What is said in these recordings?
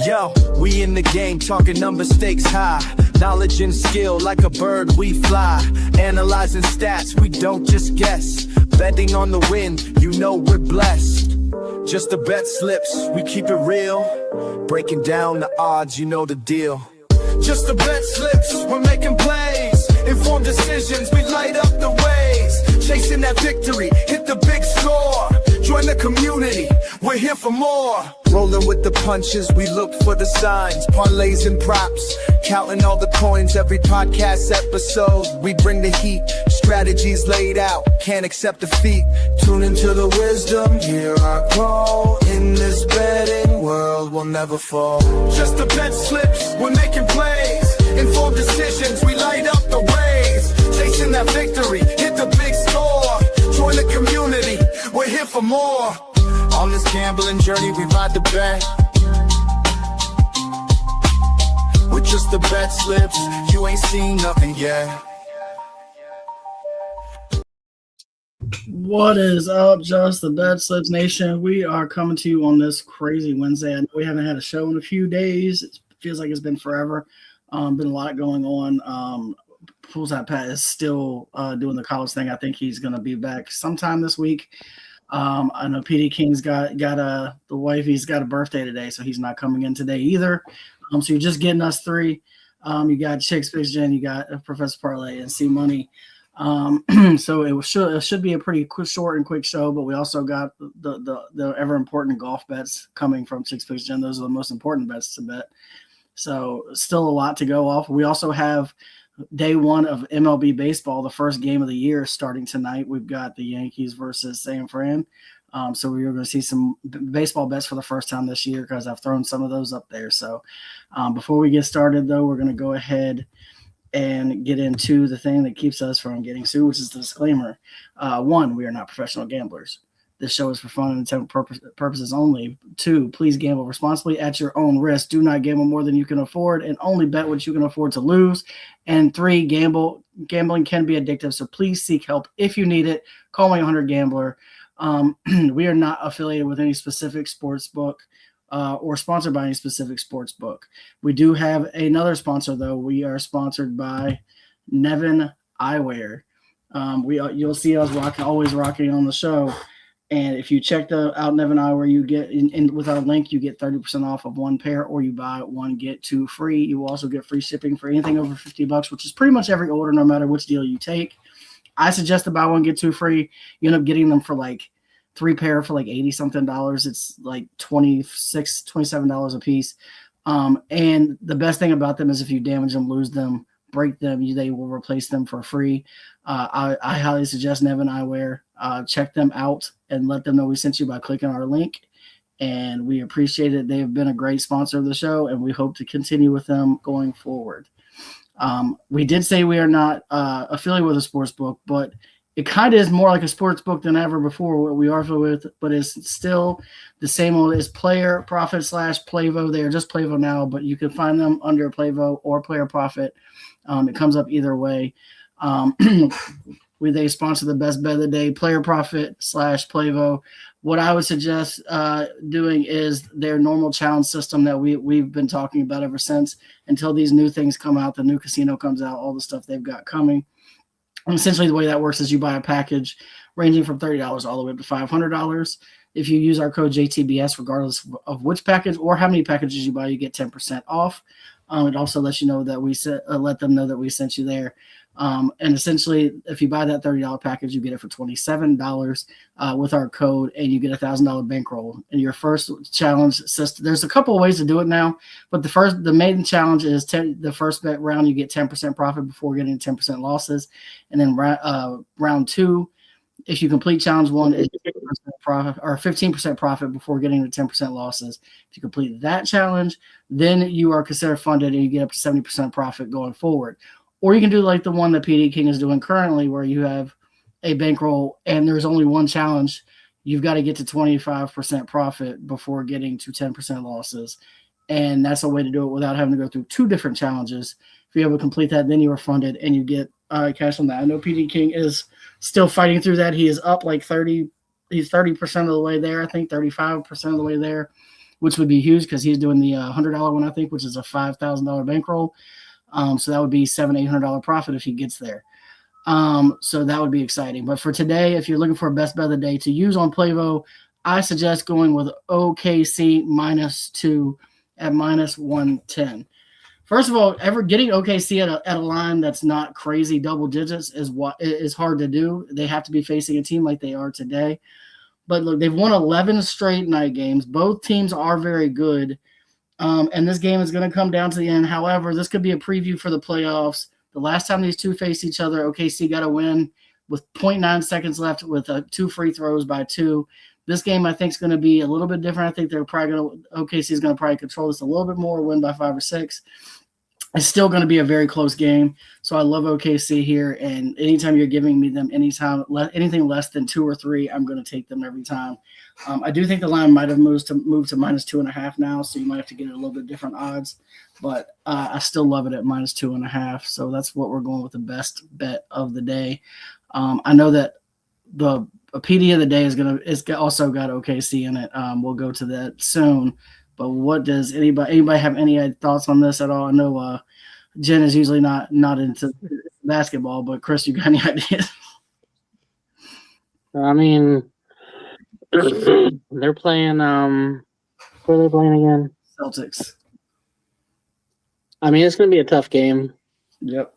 Yo, we in the game, talking number stakes high. Knowledge and skill, like a bird we fly. Analyzing stats, we don't just guess. Betting on the win, you know we're blessed. Just the bet slips, we keep it real. Breaking down the odds, you know the deal. Just the bet slips, we're making plays. Informed decisions, we light up the ways. Chasing that victory, hit the big score. Join the community, we're here for more. Rolling with the punches, we look for the signs. Parlays and props, counting all the coins. Every podcast episode, we bring the heat. Strategies laid out, can't accept defeat. Tune into the wisdom, hear our call. In this betting world, we'll never fall. Just the bet slips, we're making plays. Informed decisions, we light up the ways. Chasing that victory, hit the big score. Join the community, we're here for more. On this gambling journey, we ride the bet. With just the bet slips, you ain't seen nothing yet. What is up, Just the Bet Slips Nation? We are coming to you on this crazy Wednesday. I know we haven't had a show in a few days. It feels like it's been forever. Been a lot going on. Poolside Pat is still doing the college thing. I think he's going to be back sometime this week. I know PD King's got the wife. He's got a birthday today, so he's not coming in today either. So you're just getting us three. You got Chick Jen, you got Professor Parlay, and C Money. So it should be a pretty short and quick show, but we also got the ever important golf bets coming from Chick Jen. Those are the most important bets to bet. So still a lot to go off. We also have day one of MLB baseball, the first game of the year, starting tonight. We've got the Yankees versus San Fran. So we're going to see some baseball bets for the first time this year because I've thrown some of those up there. So before we get started, though, we're going to go ahead and get into the thing that keeps us from getting sued, which is the disclaimer. One, we are not professional gamblers. This show is for fun and entertainment purposes only. Two, please gamble responsibly at your own risk. Do not gamble more than you can afford and only bet what you can afford to lose. And three, gambling can be addictive, so please seek help if you need it. Call 1-800-GAMBLER. We are not affiliated with any specific sports book or sponsored by any specific sports book. We do have another sponsor, though. We are sponsored by Nevin Eyewear. You'll see us always rocking on the show. And if you check out Nevin Eyewear, you get with our link, you get 30% off of one pair, or you buy one, get two free. You will also get free shipping for anything over $50, which is pretty much every order, no matter which deal you take. I suggest to buy one, get two free. You end up getting them for like three pair for like $80-something. It's like $26, $27 a piece. And the best thing about them is if you damage them, lose them, break them, they will replace them for free. I highly suggest Nevin Eyewear. Check them out and let them know we sent you by clicking our link. And we appreciate it. They have been a great sponsor of the show, and we hope to continue with them going forward. We did say we are not affiliated with a sports book, but it kind of is more like a sports book than ever before what we are affiliated with, but it's still the same old as Player Profit / Playvo. They are just Playvo now, but you can find them under Playvo or Player Profit. It comes up either way. They sponsor the best bet of the day, Player Profit / Playvo. What I would suggest doing is their normal challenge system that we've been talking about ever since, until these new things come out, the new casino comes out, all the stuff they've got coming. And essentially the way that works is you buy a package ranging from $30 all the way up to $500. If you use our code JTBS, regardless of which package or how many packages you buy, you get 10% off. It also lets you know that let them know that we sent you there. And essentially, if you buy that $30 package, you get it for $27 with our code, and you get a $1,000 bankroll. And your first challenge system, there's a couple of ways to do it now, but the main challenge is the first bet round, you get 10% profit before getting 10% losses. And then round two, if you complete challenge one, it's 15% profit or 15% profit before getting the 10% losses. If you complete that challenge, then you are considered funded and you get up to 70% profit going forward. Or you can do like the one that PD King is doing currently, where you have a bankroll and there's only one challenge. You've got to get to 25% profit before getting to 10% losses. And that's a way to do it without having to go through two different challenges. If you're able to complete that, then you are funded and you get cash on that. I know PD King is still fighting through that. He is up like 30. He's 30% of the way there. I think 35% of the way there which would be huge because he's doing the $100 one, I think, which is a $5,000 bankroll. So that would be $700-800 profit if he gets there. So that would be exciting. But for today, if you're looking for a best bet of the day to use on Playvo, I suggest going with OKC -2 at -110. First of all, ever getting OKC at a line that's not crazy double digits is hard to do. They have to be facing a team like they are today. But look, they've won 11 straight night games. Both teams are very good. And this game is going to come down to the end. However, this could be a preview for the playoffs. The last time these two faced each other, OKC got a win with 0.9 seconds left with 2 free throws by 2. This game, I think, is going to be a little bit different. I think OKC is going to probably control this a little bit more, win by 5 or 6. It's still going to be a very close game. So I love OKC here. And anytime you're giving me them anything less than 2 or 3, I'm going to take them every time. I do think the line might have moved to -2.5 now, so you might have to get it a little bit different odds. But I still love it at -2.5. So that's what we're going with the best bet of the day. I know that the PD of the day is also got OKC in it. We'll go to that soon. But what does anybody have any thoughts on this at all? I know Jen is usually not into basketball, but Chris, you got any ideas? I mean, they're playing. Who are they playing again? Celtics. I mean, it's going to be a tough game. Yep.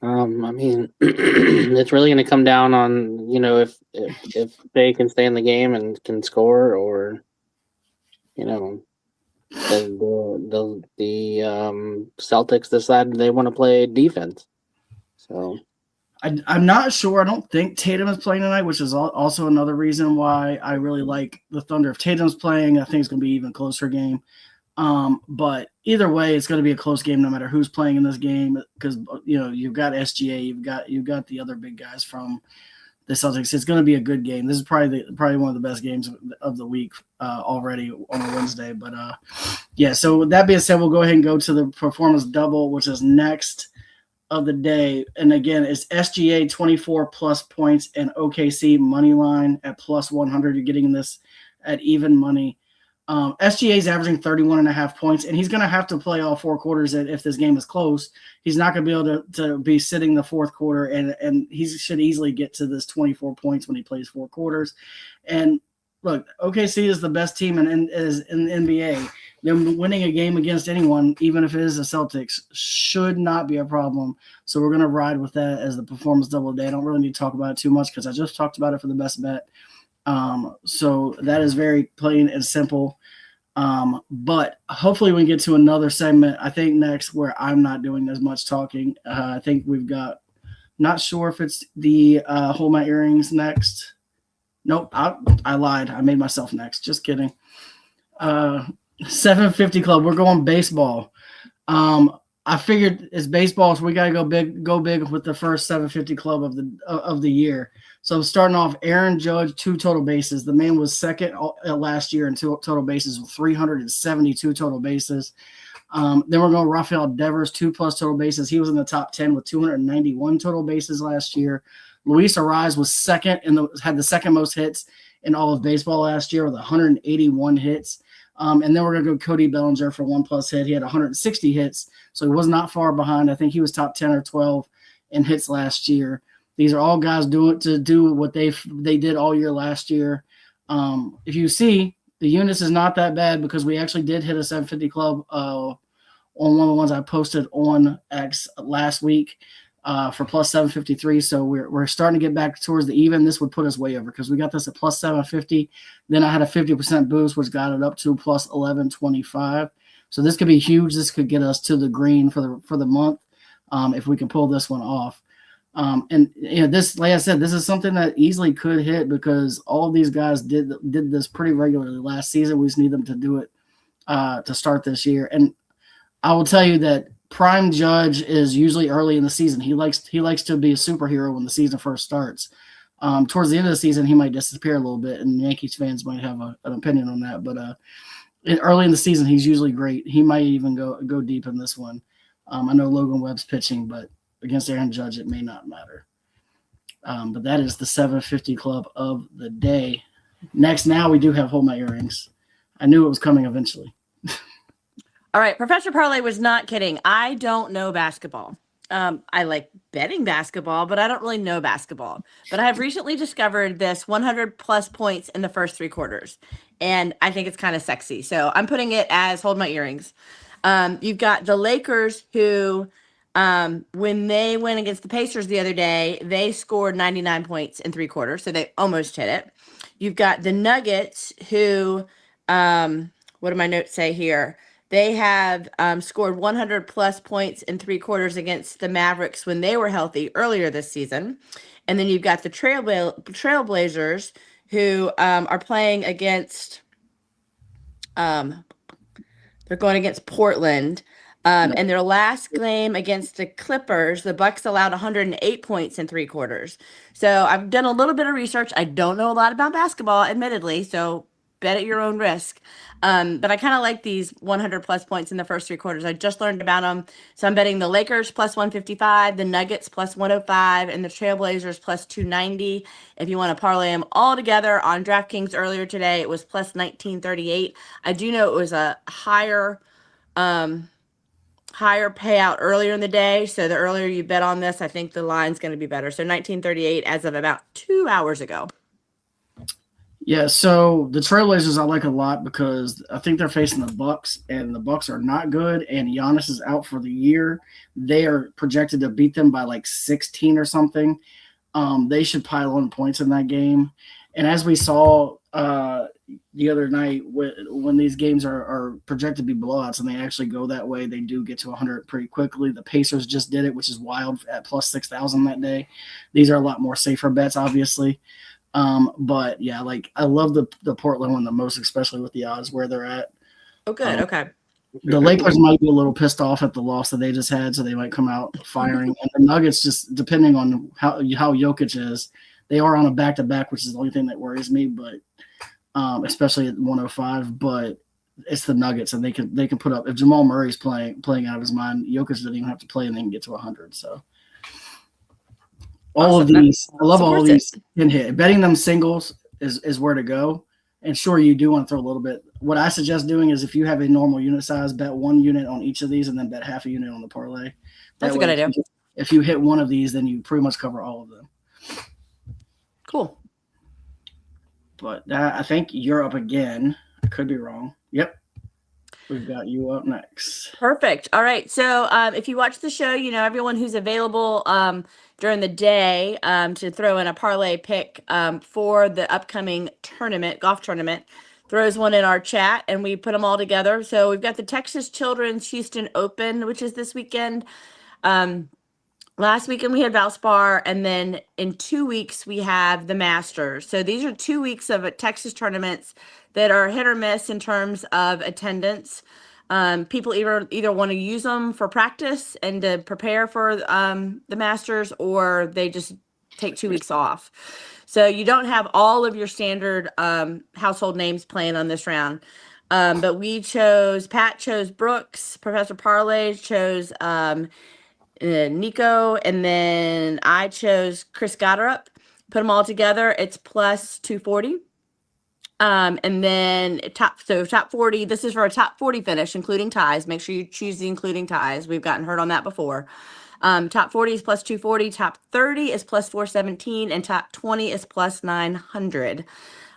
I mean, it's really going to come down on if they can stay in the game and can score, or the Celtics decide they want to play defense. So I'm not sure. I don't think Tatum is playing tonight, which is also another reason why I really like the Thunder. If Tatum's playing, I think it's going to be an even closer game. But either way, it's going to be a close game no matter who's playing in this game, because you've got SGA, you've got the other big guys from the Celtics. It's going to be a good game. This is probably one of the best games of the week already on a Wednesday. But yeah. So with that being said, we'll go ahead and go to the performance double, which is next of the day. And again, it's SGA 24 plus points and OKC money line at +100. You're getting this at even money. SGA is averaging 31.5 points, and he's going to have to play all 4 quarters if this game is close. He's not going to be able to be sitting the fourth quarter, and he should easily get to this 24 points when he plays 4 quarters. And look, OKC is the best team in the NBA. Them winning a game against anyone, even if it is the Celtics, should not be a problem. So we're going to ride with that as the performance double day. I don't really need to talk about it too much because I just talked about it for the best bet. So that is very plain and simple. But hopefully we get to another segment, I think next, where I'm not doing as much talking. I think we've got, not sure if it's the Hold My Earrings next. Nope, I lied. I made myself next. Just kidding. 750 Club. We're going baseball. I figured it's baseball, so we gotta go big with the first 750 Club of the year. So I'm starting off Aaron Judge, 2 total bases. The man was second last year in total bases with 372 total bases. Then we're going Rafael Devers, 2+ total bases. He was in the top 10 with 291 total bases last year. Luis Arraez was second and had the second most hits in all of baseball last year with 181 hits. And then we're going to go Cody Bellinger for 1+ hit. He had 160 hits, so he was not far behind. I think he was top 10 or 12 in hits last year. These are all guys do what they did all year last year. If you see, the units is not that bad because we actually did hit a 750 Club on one of the ones I posted on X last week for +753. So we're starting to get back towards the even. This would put us way over because we got this at +750. Then I had a 50% boost, which got it up to +1125. So this could be huge. This could get us to the green for the month if we can pull this one off. And this, like I said, this is something that easily could hit because all of these guys did this pretty regularly last season. We just need them to do it to start this year. And I will tell you that prime Judge is usually early in the season. He likes to be a superhero when the season first starts. Towards the end of the season, he might disappear a little bit, and Yankees fans might have an opinion on that. But early in the season, he's usually great. He might even go deep in this one. I know Logan Webb's pitching, but against Aaron Judge, it may not matter. But that is the 750 Club of the day. Next, now we do have Hold My Earrings. I knew it was coming eventually. All right, Professor Parlay was not kidding. I don't know basketball. I like betting basketball, but I don't really know basketball. But I have recently discovered this 100 plus points in the first 3 quarters, and I think it's kind of sexy. So I'm putting it as hold my earrings. You've got the Lakers who, when they went against the Pacers the other day, they scored 99 points in 3 quarters, so they almost hit it. You've got the Nuggets who, what do my notes say here? They have scored 100 plus points in 3 quarters against the Mavericks when they were healthy earlier this season. And then you've got the Trailblazers who are playing against, they're going against Portland. And their last game against the Clippers, the Bucks allowed 108 points in 3 quarters. So I've done a little bit of research. I don't know a lot about basketball, admittedly, so bet at your own risk. But I kind of like these 100 plus points in the first 3 quarters. I just learned about them. So I'm betting the Lakers plus 155, the Nuggets plus 105, and the Trailblazers plus 290. If you want to parlay them all together on DraftKings earlier today, it was plus 1938. I do know it was a higher payout earlier in the day. So the earlier you bet on this, I think the line's going to be better. So 1938 as of about 2 hours ago. Yeah, so the Trailblazers I like a lot because I think they're facing the Bucks, and the Bucks are not good, and Giannis is out for the year. They are projected to beat them by like 16 or something. They should pile on points in that game. And as we saw the other night, when these games are projected to be blowouts and they actually go that way, they do get to 100 pretty quickly. The Pacers just did it, which is wild, at plus 6,000 that day. These are a lot more safer bets, obviously. But yeah, like I love the Portland one the most, especially with the odds where they're at. Oh, good. Okay. The Lakers might be a little pissed off at the loss that they just had, so they might come out firing. And the Nuggets, just depending on how Jokic is, they are on a back-to-back, which is the only thing that worries me. But especially at 105, but it's the Nuggets, and they can put up. If Jamal Murray's playing out of his mind, Jokic doesn't even have to play, and they can get to 100. So. All of these, I love all of these in hit. Betting them singles is where to go. And sure, you do want to throw a little bit. What I suggest doing is if you have a normal unit size, bet 1 unit on each of these and then bet half a unit on the parlay. That's a good idea. If you hit one of these, then you pretty much cover all of them. Cool. But I think you're up again. I could be wrong. Yep. We've got you up next. Perfect. All right. So if you watch the show, you know everyone who's available during the day to throw in a parlay pick for the upcoming golf tournament, throws one in our chat and we put them all together. So we've got the Texas Children's Houston Open, which is this weekend. Last weekend we had Valspar, and then in 2 weeks we have the Masters. So these are 2 weeks of Texas tournaments that are hit or miss in terms of attendance. People either want to use them for practice and to prepare for the Masters, or they just take 2 weeks off. So you don't have all of your standard household names playing on this round. But Pat chose Brooks, Professor Parlay chose Nico, and then I chose Chris Gotterup. Put them all together, it's plus 240. And then top 40, this is for a top 40 finish, including ties. Make sure you choose the including ties. We've gotten hurt on that before. Top 40 is plus 240, top 30 is plus 417, and top 20 is plus 900.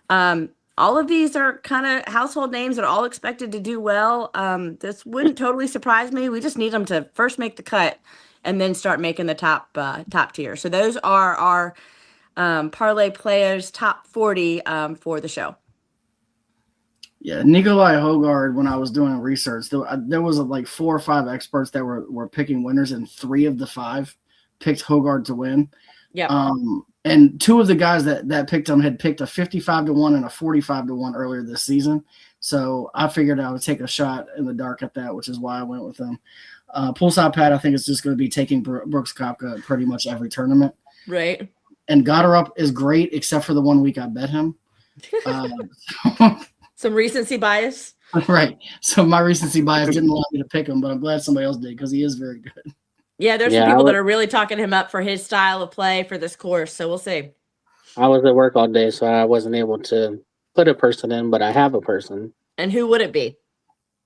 All of these are kind of household names that are all expected to do well. This wouldn't totally surprise me. We just need them to first make the cut and then start making the top tier. So those are our parlay players top 40 for the show. Yeah, Nikolai Hogard, when I was doing research, there was like 4 or 5 experts that were picking winners, and 3 of the 5 picked Hogard to win. Yeah. And 2 of the guys that picked him had picked a 55-1 and a 45-1 earlier this season. So I figured I would take a shot in the dark at that, which is why I went with him. Poolside Pat, I think, is just going to be taking Brooks Koepka pretty much every tournament. Right. And Gotterup is great, except for the 1 week I bet him. Some recency bias. Right. So my recency bias didn't allow me to pick him, but I'm glad somebody else did because he is very good. Yeah, there's some people that are really talking him up for his style of play for this course, so we'll see. I was at work all day, so I wasn't able to put a person in, but I have a person. And who would it be?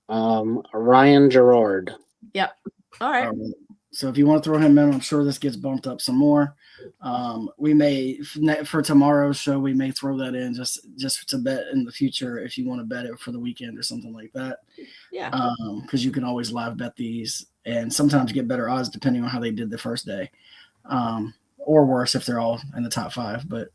Ryan Gerard. Yep. All right. So if you want to throw him in, I'm sure this gets bumped up some more. We may for tomorrow's show, we may throw that in just to bet in the future if you want to bet it for the weekend or something like that. Yeah. Because you can always live bet these and sometimes get better odds depending on how they did the first day, or worse if they're all in the top 5. But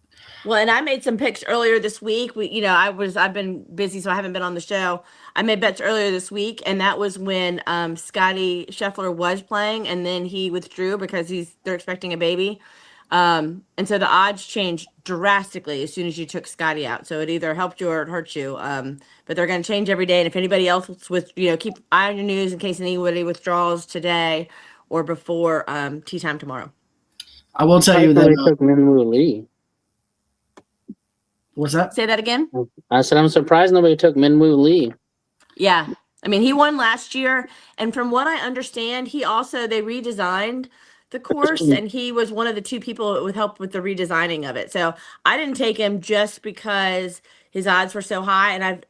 well, and I made some picks earlier this week. I've been busy, so I haven't been on the show. I made bets earlier this week, and that was when Scotty Scheffler was playing, and then he withdrew because they're expecting a baby. And so the odds changed drastically as soon as you took Scotty out. So it either helped you or it hurt you. But they're going to change every day. And if anybody else keep an eye on your news in case anybody withdraws today or before tea time tomorrow. I will tell you that they took Minwoo Lee. What's that? Say that again. I said I'm surprised nobody took Minwoo Lee. Yeah. I mean, he won last year. And from what I understand, they redesigned the course, and he was one of the 2 people that would help with the redesigning of it. So I didn't take him just because his odds were so high. And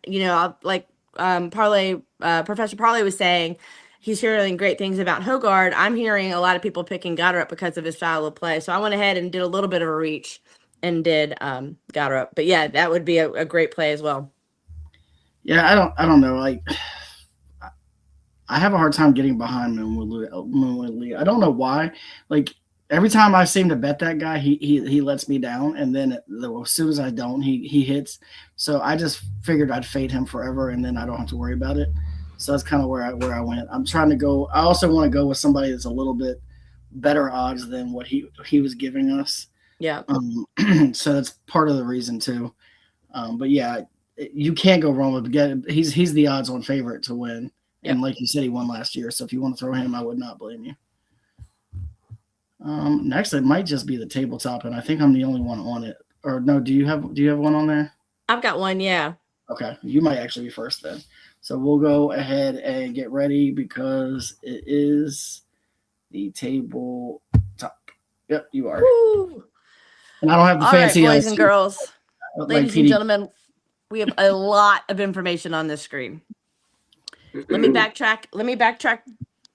Professor Parlay was saying, he's hearing great things about Hogard. I'm hearing a lot of people picking Goddard because of his style of play. So I went ahead and did a little bit of a reach and did Goddard. But yeah, that would be a great play as well. Yeah, I don't know. Like, I have a hard time getting behind Minwoo Lee. I don't know why. Like, every time I seem to bet that guy, he lets me down, and then as soon as I don't, he hits. So I just figured I'd fade him forever, and then I don't have to worry about it. So that's kind of where I went. I'm trying to go. I also want to go with somebody that's a little bit better odds than what he was giving us. Yeah. So that's part of the reason too. But yeah, you can't go wrong with he's the odds-on favorite to win. Yep. And like you said, he won last year. So if you want to throw him, I would not blame you. Next, it might just be the tabletop, and I think I'm the only one on it. Or no, do you have one on there? I've got one, yeah. Okay, you might actually be first then. So we'll go ahead and get ready because it is the tabletop. Yep, you are. Woo! And I don't have the All fancy right, boys and girls, like ladies PD. and gentlemen, we have a lot of information on this screen. Let me backtrack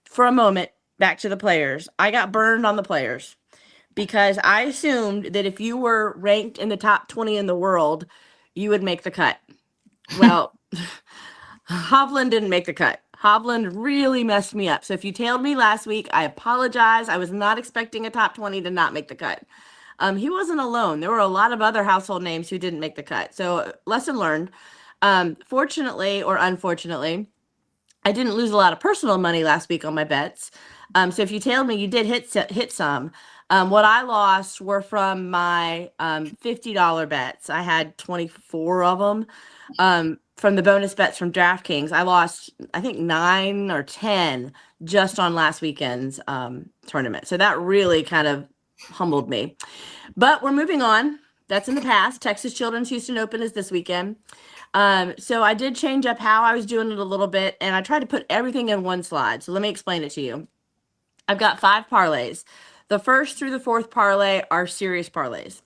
for a moment back to the players. I got burned on the players because I assumed that if you were ranked in the top 20 in the world, you would make the cut. Well, Hovland didn't make the cut. Hovland really messed me up. So if you tailed me last week, I apologize. I was not expecting a top 20 to not make the cut. He wasn't alone. There were a lot of other household names who didn't make the cut. So lesson learned. Fortunately or unfortunately, I didn't lose a lot of personal money last week on my bets. So if you tailed me, you did hit some. What I lost were from my $50 bets. I had 24 of them. From the bonus bets from DraftKings, I lost, I think, 9 or 10 just on last weekend's tournament. So that really kind of humbled me. But we're moving on. That's in the past. Texas Children's Houston Open is this weekend. So I did change up how I was doing it a little bit, and I tried to put everything in one slide. So let me explain it to you. I've got 5 parlays. The first through the 4th parlay are serious parlays.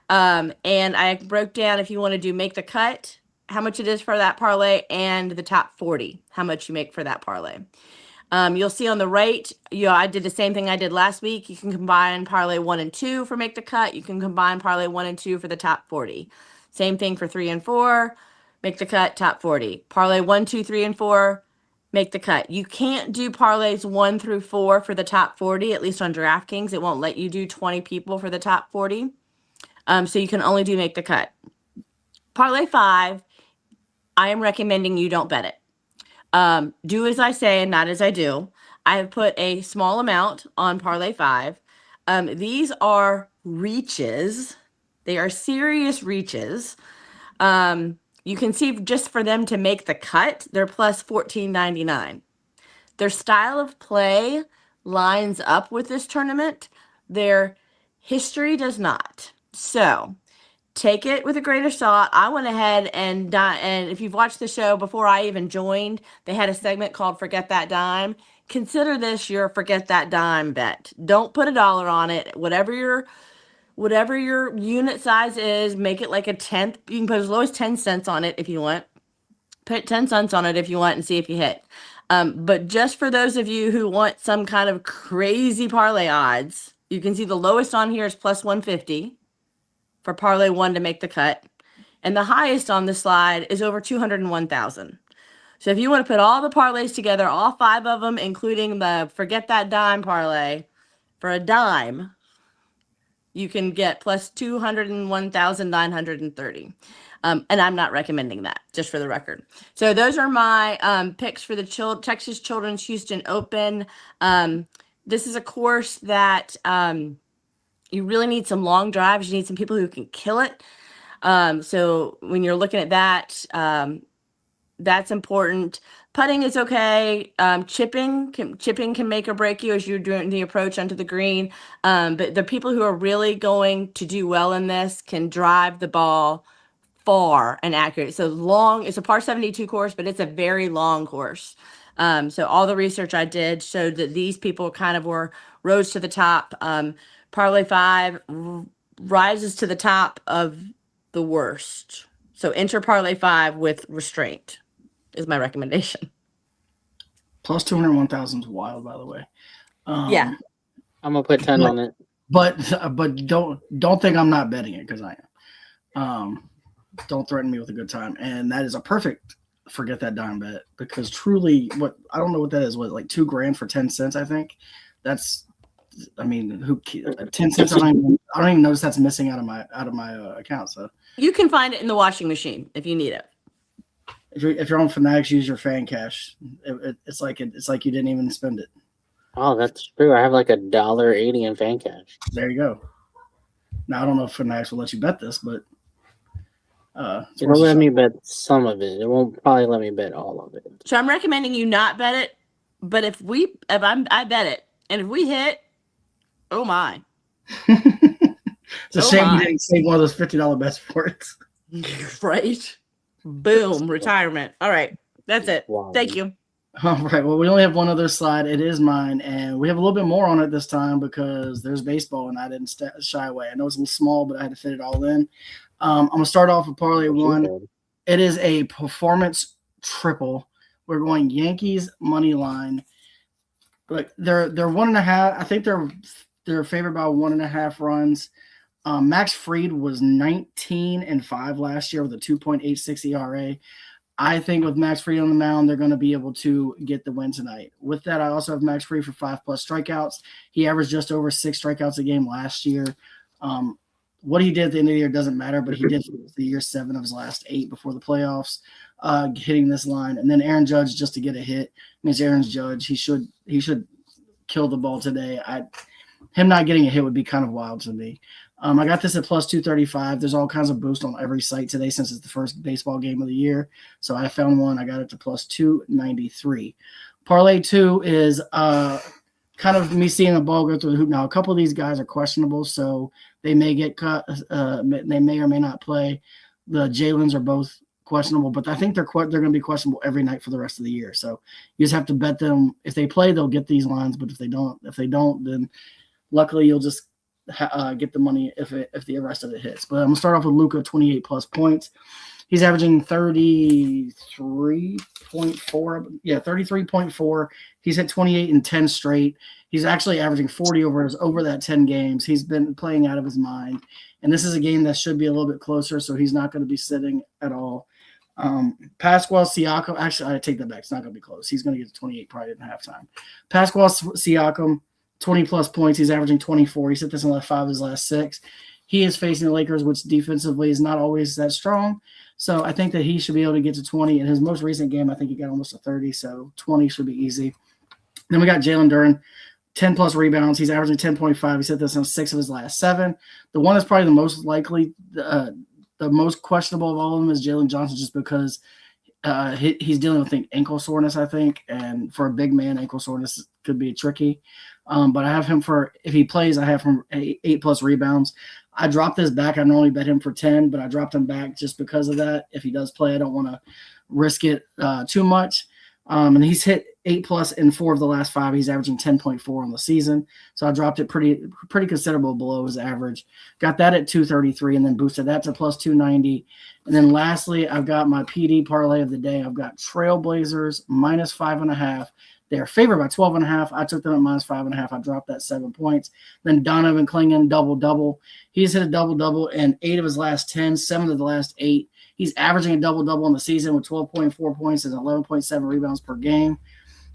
And I broke down, if you want to do make the cut, how much it is for that parlay, and the top 40, how much you make for that parlay. You'll see on the right, I did the same thing I did last week. You can combine parlay 1 and 2 for make the cut. You can combine parlay 1 and 2 for the top 40. Same thing for 3 and 4, make the cut, top 40. Parlay 1, 2, 3, and 4, make the cut. You can't do parlays 1 through 4 for the top 40, at least on DraftKings. It won't let you do 20 people for the top 40. So you can only do make the cut. Parlay 5, I am recommending you don't bet it. Do as I say and not as I do. I have put a small amount on parlay 5. These are reaches. They are serious reaches. You can see just for them to make the cut, they're plus $14.99. Their style of play lines up with this tournament. Their history does not. So take it with a grain of salt. I went ahead and if you've watched the show before I even joined, they had a segment called Forget That Dime. Consider this your Forget That Dime bet. Don't put $1 on it. Whatever your unit size is, make it like a tenth. You can put as low as 10 cents on it if you want. Put 10 cents on it if you want and see if you hit. But just for those of you who want some kind of crazy parlay odds, you can see the lowest on here is plus 150 for parlay 1 to make the cut. And the highest on the slide is over 201,000. So if you want to put all the parlays together, all 5 of them, including the forget that dime parlay, for a dime, you can get plus 201,930. And I'm not recommending that, just for the record. So those are my picks for the Texas Children's Houston Open. This is a course that you really need some long drives. You need some people who can kill it. So when you're looking at that, that's important. Putting is okay. Chipping can make or break you as you're doing the approach onto the green. But the people who are really going to do well in this can drive the ball far and accurate. So long, it's a par 72 course, but it's a very long course. So all the research I did showed that these people kind of rose to the top. Parlay 5 rises to the top of the worst. So enter Parlay 5 with restraint is my recommendation. Plus 201,000 is wild, by the way. Yeah. I'm gonna put 10 on it. But don't think I'm not betting it, because I am. Don't threaten me with a good time. And that is a perfect forget that dime bet, because truly, I don't know what that is. What, like $2,000 for 10 cents? I think that's. I mean, 10 cents? I don't even notice that's missing out of my account. So you can find it in the washing machine if you need it. If you're on Fanatics, use your fan cash. It's like you didn't even spend it. Oh, that's true. I have like $1.80 in fan cash. There you go. Now I don't know if Fanatics will let you bet this, but it'll let me bet some of it. It won't probably let me bet all of it. So I'm recommending you not bet it. But if I bet it, and if we hit, oh my! It's a shame you didn't save one of those $50 bets for it. Right? Boom, retirement. All right, that's it. Wow. Thank you. All right. Well, we only have one other slide. It is mine, and we have a little bit more on it this time because there's baseball, and I didn't shy away. I know it's a little small, but I had to fit it all in. I'm gonna start off with parlay 1. It is a performance triple. We're going Yankees money line. Like they're 1.5. I think they're favored by 1.5 runs. Max Fried was 19-5 last year with a 2.86 ERA. I think with Max Fried on the mound, they're going to be able to get the win tonight. With that, I also have Max Fried for 5+ strikeouts. He averaged just over 6 strikeouts a game last year. What he did at the end of the year doesn't matter, but he did for the year 7 of his last 8 before the playoffs, hitting this line. And then Aaron Judge, just to get a hit, means Aaron Judge, he should kill the ball today. Him not getting a hit would be kind of wild to me. I got this at plus 235. There's all kinds of boost on every site today since it's the first baseball game of the year. So I found one. I got it to plus 293. Parlay 2 is kind of me seeing the ball go through the hoop. Now, a couple of these guys are questionable, so they may get cut. They may or may not play. The Jalen's are both questionable, but I think they're going to be questionable every night for the rest of the year. So you just have to bet them. If they play, they'll get these lines, but if they don't, then luckily you'll just get the money if the rest of it hits. But I'm gonna start off with Luka, 28+ points. He's averaging 33.4. Yeah, 33.4. He's hit 28 in 10 straight. He's actually averaging 40 over that 10 games. He's been playing out of his mind. And this is a game that should be a little bit closer, so he's not going to be sitting at all. Pascual Siakam, actually, I take that back. It's not going to be close. He's going to get to 28 probably at halftime. Pascual Siakam, 20+ points. He's averaging 24. He's hit this in 5 of his last 6. He is facing the Lakers, which defensively is not always that strong. So I think that he should be able to get to 20. In his most recent game, I think he got almost a 30. So 20 should be easy. Then we got Jalen Duren, 10+ rebounds. He's averaging 10.5. He's hit this in 6 of his last 7. The one that's probably the most likely, the most questionable of all of them is Jalen Johnson, just because he's dealing with ankle soreness, I think. And for a big man, ankle soreness could be tricky. But I have him for, if he plays, I have him 8+ rebounds. I dropped this back. I normally bet him for 10, but I dropped him back just because of that. If he does play, I don't want to risk it too much. And he's hit 8+ in 4 of the last 5. He's averaging 10.4 on the season. So I dropped it pretty considerable below his average. Got that at 233 and then boosted that to plus 290. And then lastly, I've got my PD parlay of the day. I've got Trailblazers minus 5.5. They're favored by 12.5. I took them at minus 5.5. I dropped that 7 points. Then Donovan Clingan, double-double. He's hit a double-double in 8 of his last 10, 7 of the last 8. He's averaging a double-double in the season with 12.4 points and 11.7 rebounds per game.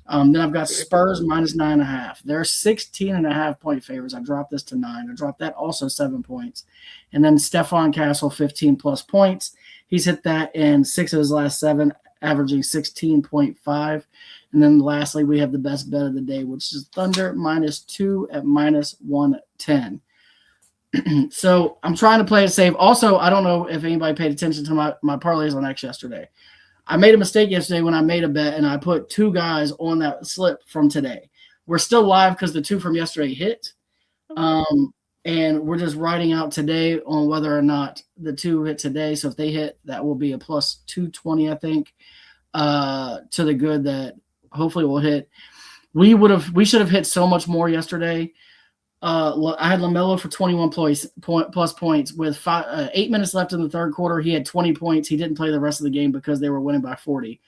Then I've got Spurs minus 9.5. They're 16.5 point favorites. I dropped this to 9. I dropped that also 7 points. And then Stephon Castle, 15+ points. He's hit that in 6 of his last 7, averaging 16.5. And then lastly, we have the best bet of the day, which is Thunder -2 at minus 110. So I'm trying to play it safe. Also, I don't know if anybody paid attention to my parlays on X yesterday. I made a mistake yesterday when I made a bet, and I put 2 guys on that slip from today. We're still live because the 2 from yesterday hit. And we're just writing out today on whether or not the 2 hit today. So if they hit, that will be a plus 220, I think, to the good that hopefully will hit. We should have hit so much more yesterday. I had LaMelo for 21 plus points with 8 minutes left in the third quarter. He had 20 points. He didn't play the rest of the game because they were winning by 40.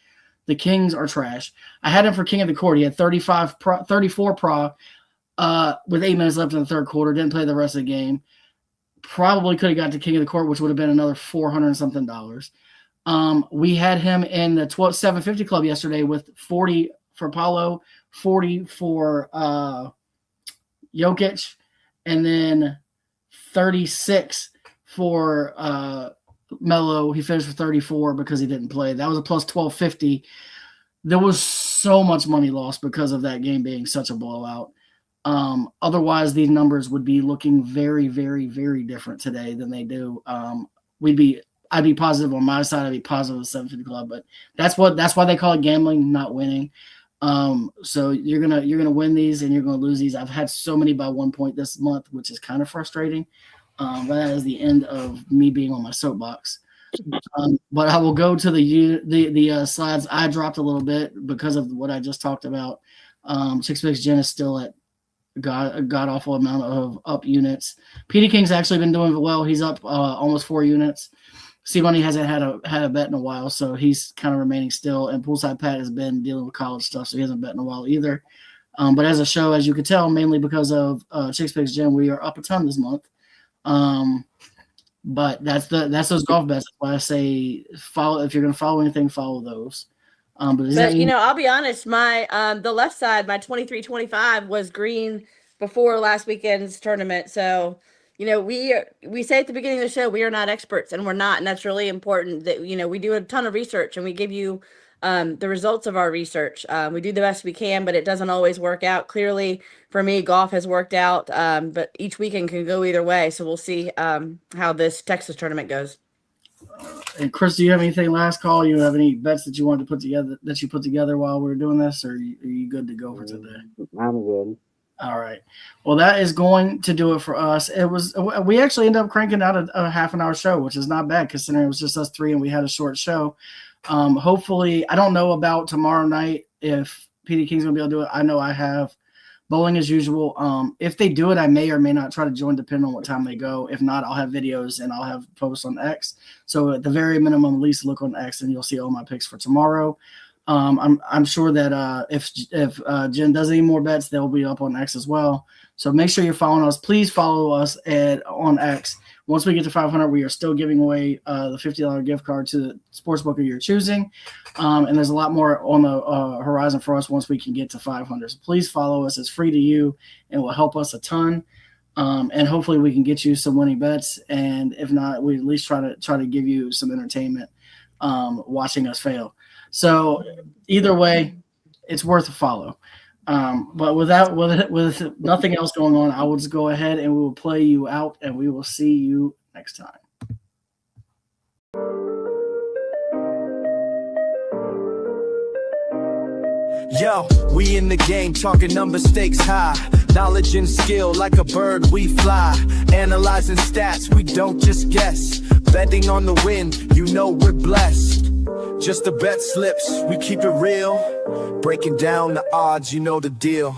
The Kings are trash. I had him for king of the court. He had 34 with 8 minutes left in the third quarter. Didn't play the rest of the game. Probably could have got to king of the court, which would have been another $400 something. We had him in the 750 club yesterday with 40 for Paulo, 40 for Jokic, and then 36 for Melo. He finished for 34 because he didn't play. That was a plus 1250. There was so much money lost because of that game being such a blowout. Otherwise, these numbers would be looking very, very, very different today than they do. I'd be positive on my side. I'd be positive on the 750 club, but that's why they call it gambling, not winning. So you're gonna win these and you're gonna lose these. I've had so many by 1 point this month, which is kind of frustrating. But that is the end of me being on my soapbox. But I will go to the slides. I dropped a little bit because of what I just talked about. Six Picks Gen is still at a god awful amount of up units. PD King's actually been doing well. He's up almost 4 units. C-Money hasn't had a bet in a while, so he's kind of remaining still. And Poolside Pat has been dealing with college stuff, so he hasn't bet in a while either. But as a show, as you could tell, mainly because of Six Picks Gym, we are up a ton this month. But that's those golf bets. That's why I say follow. If you're going to follow anything, follow those. But I'll be honest. My the left side, my 23-25 was green before last weekend's tournament, so. We say at the beginning of the show, we are not experts, and we're not. And that's really important that, we do a ton of research and we give you the results of our research. We do the best we can, but it doesn't always work out. Clearly, for me, golf has worked out, but each weekend can go either way. So we'll see how this Texas tournament goes. And Chris, do you have anything last call? You have any bets that you wanted to put together while we were doing this, or are you good to go for today? I'm good. All right. Well, that is going to do it for us. We actually ended up cranking out a half an hour show, which is not bad considering it was just us 3 and we had a short show. Hopefully, I don't know about tomorrow night if PD King's going to be able to do it. I know I have bowling as usual. If they do it, I may or may not try to join depending on what time they go. If not, I'll have videos and I'll have posts on X. So at the very minimum, at least look on X and you'll see all my picks for tomorrow. I'm sure that if Jen does any more bets, they'll be up on X as well. So make sure you're following us. Please follow us on X. Once we get to 500, we are still giving away the $50 gift card to the sportsbook of your choosing. And there's a lot more on the horizon for us once we can get to 500. So please follow us. It's free to you and will help us a ton. And hopefully we can get you some winning bets. And if not, we at least try to give you some entertainment watching us fail. So either way, it's worth a follow. But with nothing else going on, I will just go ahead and we will play you out and we will see you next time. Yo, we in the game, talking number stakes high. Knowledge and skill, like a bird we fly. Analyzing stats, we don't just guess. Betting on the win, we're blessed. Just the bet slips, we keep it real. Breaking down the odds, you know the deal.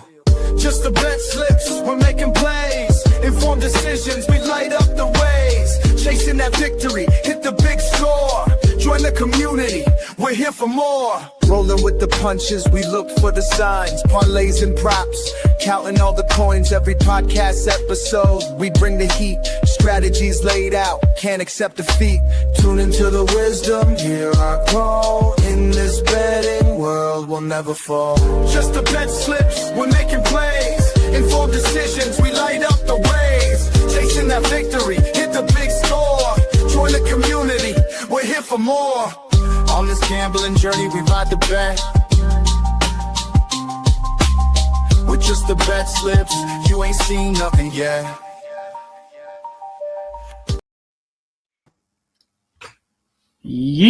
Just the bet slips, we're making plays. Informed decisions, we light up the ways. Chasing that victory, hit the big score. Join the community, we're here for more. Rolling with the punches, we look for the signs. Parlays and props, counting all the coins. Every podcast episode, we bring the heat. Strategies laid out, can't accept defeat. Tune into the wisdom, hear our call. In this betting world, we'll never fall. Just the bet slips, we're making plays. Informed decisions, we light up the ways. Chasing that victory, hit the big score. Join the community, we're here for more. On this gambling journey, we ride the bet. With just the bet slips, you ain't seen nothing yet. Yeet.